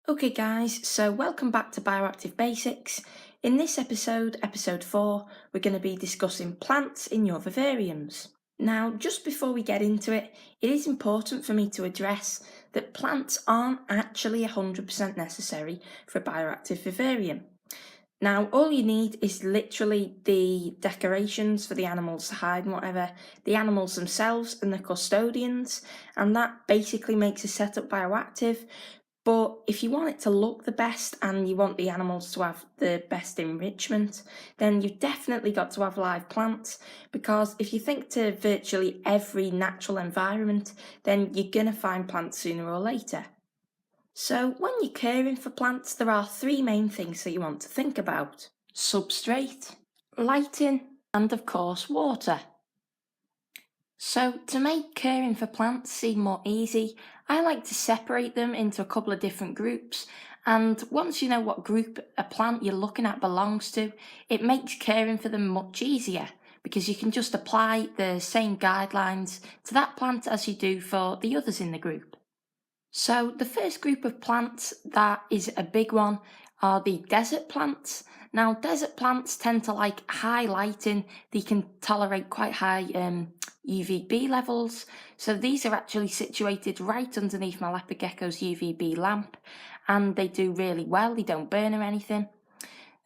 Okay guys, so welcome back to Bioactive Basics. In this episode, episode 4, we're going to be discussing plants in your vivariums. Now, just before we get into it, it is important for me to address that plants aren't actually 100% necessary for a bioactive vivarium. Now, all you need is literally the decorations for the animals to hide and whatever, the animals themselves and the custodians, and that basically makes a setup bioactive. But if you want it to look the best and you want the animals to have the best enrichment, then you've definitely got to have live plants, because if you think to virtually every natural environment, then you're going to find plants sooner or later. So when you're caring for plants, there are three main things that you want to think about: substrate, lighting, and of course water. So to make caring for plants seem more easy, I like to separate them into a couple of different groups, and once you know what group a plant you're looking at belongs to, it makes caring for them much easier, because you can just apply the same guidelines to that plant as you do for the others in the group. So the first group of plants that is a big one are the desert plants. Now, desert plants tend to like high lighting. They can tolerate quite high UVB levels. So these are actually situated right underneath my leopard gecko's UVB lamp, and they do really well. They don't burn or anything.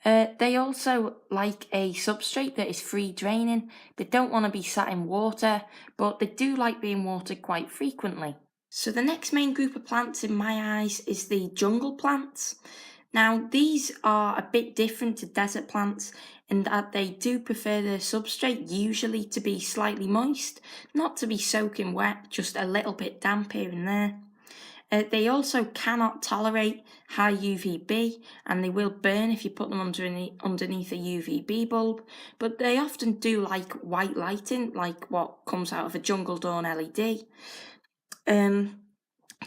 They also like a substrate that is free draining. They don't want to be sat in water, but they do like being watered quite frequently. So the next main group of plants in my eyes is the jungle plants. Now, these are a bit different to desert plants in that they do prefer their substrate usually to be slightly moist, not to be soaking wet, just a little bit damp here and there. They also cannot tolerate high UVB, and they will burn if you put them underneath a UVB bulb, but they often do like white lighting, like what comes out of a jungle dawn LED.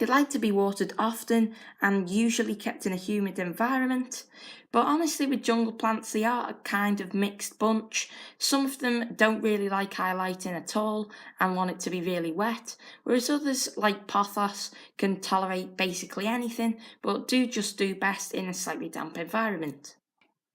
They like to be watered often and usually kept in a humid environment. But honestly, with jungle plants, they are a kind of mixed bunch. Some of them don't really like highlighting at all and want it to be really wet, whereas others, like pothos, can tolerate basically anything, but do best in a slightly damp environment.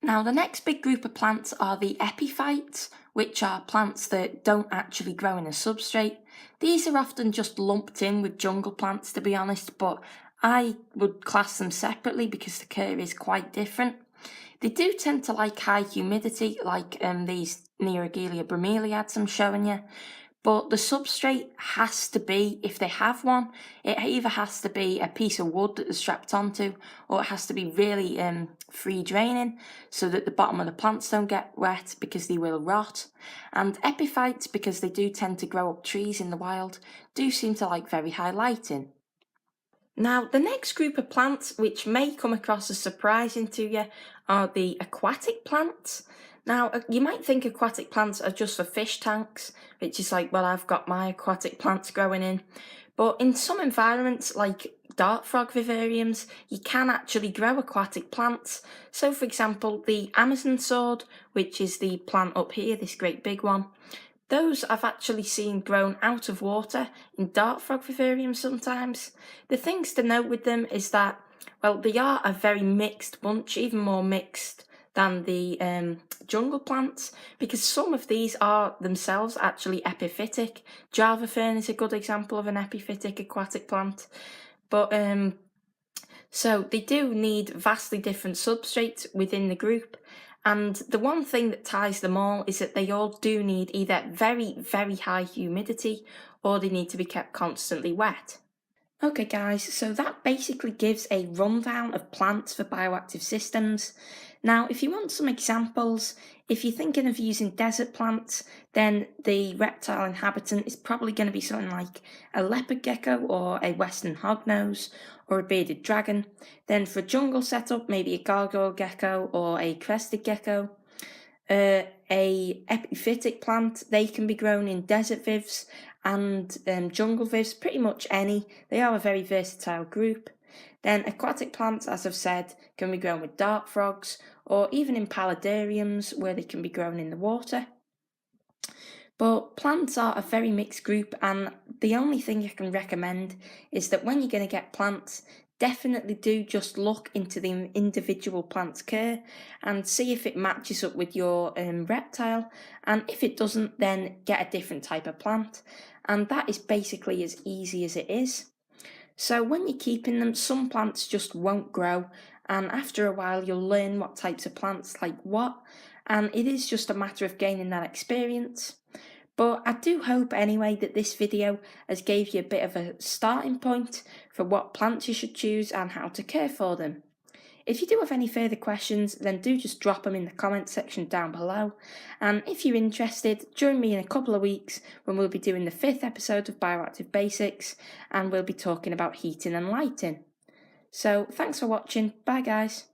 Now, the next big group of plants are the epiphytes, which are plants that don't actually grow in a substrate. These are often just lumped in with jungle plants, to be honest, but I would class them separately because the care is quite different. They do tend to like high humidity, like these Neoregelia bromeliads I'm showing you. But the substrate has to be, if they have one, it either has to be a piece of wood that is strapped onto, or it has to be really free draining so that the bottom of the plants don't get wet because they will rot. And epiphytes, because they do tend to grow up trees in the wild, do seem to like very high lighting. Now, the next group of plants, which may come across as surprising to you, are the aquatic plants. Now, you might think aquatic plants are just for fish tanks, which is like, well, I've got my aquatic plants growing in. But in some environments, like dart frog vivariums, you can actually grow aquatic plants. So, for example, the Amazon sword, which is the plant up here, this great big one, those I've actually seen grown out of water in dart frog vivariums sometimes. The things to note with them is that, well, they are a very mixed bunch, even more mixed than the jungle plants, because some of these are themselves actually epiphytic. Java fern is a good example of an epiphytic aquatic plant. But so they do need vastly different substrates within the group. And the one thing that ties them all is that they all do need either very, very high humidity, or they need to be kept constantly wet. Okay guys, so that basically gives a rundown of plants for bioactive systems. Now, if you want some examples, if you're thinking of using desert plants, then the reptile inhabitant is probably going to be something like a leopard gecko or a western hognose or a bearded dragon. Then for a jungle setup, maybe a gargoyle gecko or a crested gecko. A epiphytic plant, they can be grown in desert vivs and jungle vivs, pretty much any. They are a very versatile group. Then aquatic plants, as I've said, can be grown with dart frogs or even in paludariums where they can be grown in the water. But plants are a very mixed group, and the only thing I can recommend is that when you're going to get plants, definitely do just look into the individual plant's care and see if it matches up with your reptile, and if it doesn't, then get a different type of plant, and that is basically as easy as it is. So when you're keeping them, some plants just won't grow, and after a while you'll learn what types of plants like what, and it is just a matter of gaining that experience. But I do hope anyway that this video has gave you a bit of a starting point for what plants you should choose and how to care for them. If you do have any further questions, then do just drop them in the comment section down below. And if you're interested, join me in a couple of weeks when we'll be doing the 5th episode of Bioactive Basics, and we'll be talking about heating and lighting. So thanks for watching. Bye guys.